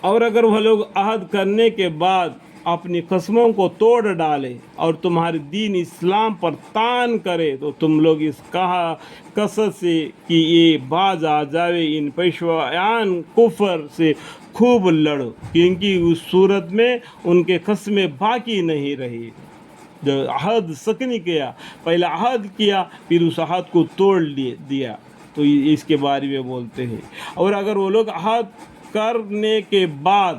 اور اگر وہ لوگ عہد کرنے کے بعد اپنی قسموں کو توڑ ڈالے اور تمہارے دین اسلام پر طعن کرے تو تم لوگ اس کثرت سے کہ یہ باز آ جاوے ان پیشوایان کفر سے خوب لڑو، کیونکہ اس صورت میں ان کے قسمیں باقی نہیں رہی۔ جو عہد سکنی کیا، پہلا عہد کیا پھر اس عہد کو توڑ دیا، تو اس کے بارے میں بولتے ہیں۔ اور اگر وہ لوگ عہد کرنے کے بعد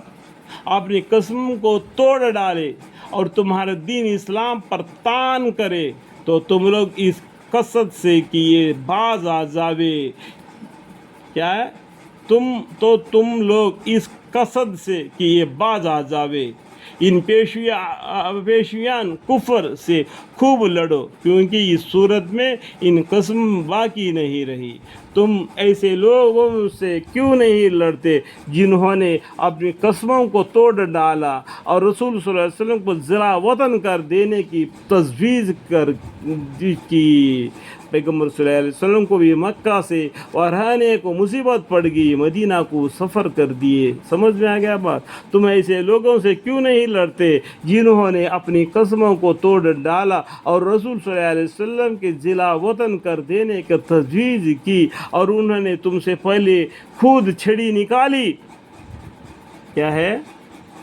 اپنی قسم کو توڑ ڈالے اور تمہارا دین اسلام پر طعن کرے تو تم لوگ اس قصد سے کہ یہ باز آ جاوے، کیا ہے تم لوگ اس قصد سے کہ یہ باز آ جاوے ان پیشویان کفر سے خوب لڑو، کیونکہ اس صورت میں ان قسم باقی نہیں رہی۔ تم ایسے لوگوں سے کیوں نہیں لڑتے جنہوں نے اپنی قسموں کو توڑ ڈالا اور رسول صلی اللہ علیہ وسلم کو زرا وطن کر دینے کی تجویز کی؟ پیغمبر صلی اللہ علیہ وسلم کو بھی مکہ سے رہنے کو مصیبت پڑ گئی، مدینہ کو سفر کر دیے۔ سمجھ میں آ گیا بات؟ تم ایسے لوگوں سے کیوں نہیں لڑتے جنہوں نے اپنی قسموں کو توڑ ڈالا اور رسول صلی اللہ علیہ وسلم کے ضلع وطن کر دینے کی تجویز کی، اور انہوں نے تم سے پہلے خود چھڑی نکالی؟ کیا ہے؟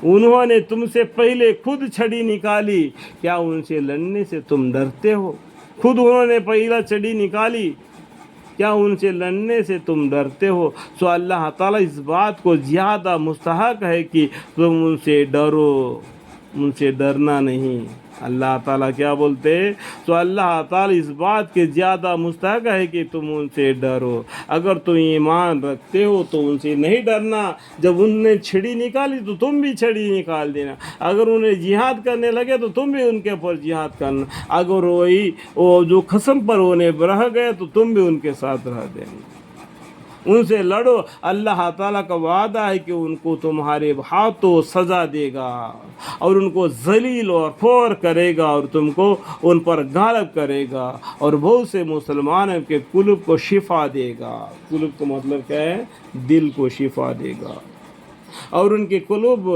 انہوں نے تم سے پہلے خود چھڑی نکالی، کیا ان سے لڑنے سے تم ڈرتے ہو؟ خود انہوں نے پہلا چھڑی نکالی، کیا ان سے لڑنے سے تم ڈرتے ہو؟ سو اللہ تعالیٰ اس بات کو زیادہ مستحق ہے کہ تم ان سے ڈرو، ان سے ڈرنا نہیں۔ اللہ تعالیٰ کیا بولتے؟ تو اللہ تعالیٰ اس بات کے زیادہ مستحق ہے کہ تم ان سے ڈرو۔ اگر تم ایمان رکھتے ہو تو ان سے نہیں ڈرنا۔ جب انہوں نے چھڑی نکالی تو تم بھی چھڑی نکال دینا۔ اگر انہیں جہاد کرنے لگے تو تم بھی ان کے اوپر جہاد کرنا۔ اگر وہ جو قسم پر انہیں رہ گئے تو تم بھی ان کے ساتھ رہ دینا۔ ان سے لڑو۔ اللہ تعالیٰ کا وعدہ ہے کہ ان کو تمہارے ہاتھوں سزا دے گا اور ان کو ذلیل اور خور کرے گا اور تم کو ان پر غالب کرے گا، اور بہت سے مسلمانوں کے قلوب کو شفا دے گا۔ قلوب کا مطلب کیا ہے؟ دل کو شفا دے گا، اور ان کے قلوب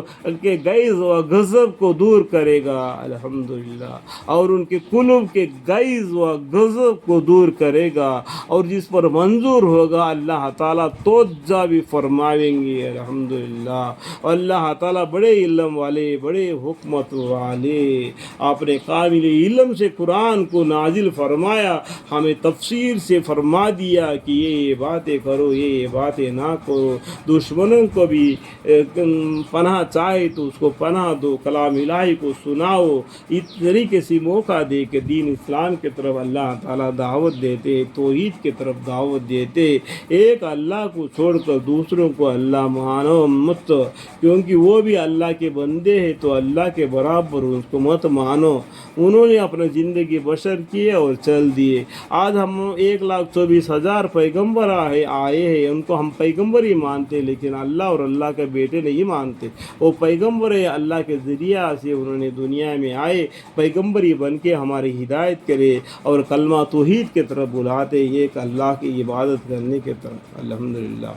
کے غیظ و غضب کو دور کرے گا۔ الحمدللہ۔ اور ان کے قلوب کے غیظ و غضب کو دور کرے گا، اور جس پر منظور ہوگا اللہ تعالیٰ توجہ بھی فرمائیں گے۔ الحمدللہ۔ اللہ تعالیٰ بڑے علم والے، بڑے حکمت والے، آپ نے قابل علم سے قرآن کو نازل فرمایا، ہمیں تفسیر سے فرما دیا کہ یہ باتیں کرو، یہ باتیں نہ کرو۔ دشمنوں کو بھی پناہ چاہے تو اس کو پناہ دو، کلام الہی کو سناؤ۔ اس طریقے سے موقع دے کہ دین اسلام کی طرف اللہ تعالیٰ دعوت دیتے، توحید کی طرف دعوت دیتے۔ ایک اللہ کو چھوڑ کر دوسروں کو اللہ مانو مت، کیونکہ وہ بھی اللہ کے بندے ہیں، تو اللہ کے برابر اس کو مت مانو۔ انہوں نے اپنا زندگی بسر کیے اور چل دیے۔ آج ہم 1,24,000 پیغمبر آئے ہیں، ان کو ہم پیغمبر ہی مانتے، لیکن اللہ اور اللہ کے بیٹے نہیں مانتے۔ وہ پیغمبر ہے، اللہ کے ذریعہ سے انہوں نے دنیا میں آئے، پیغمبری بن کے ہماری ہدایت کرے اور کلمہ توحید کی طرف بلاتے، ایک اللہ کی عبادت کرنے کی طرف۔ الحمدللہ۔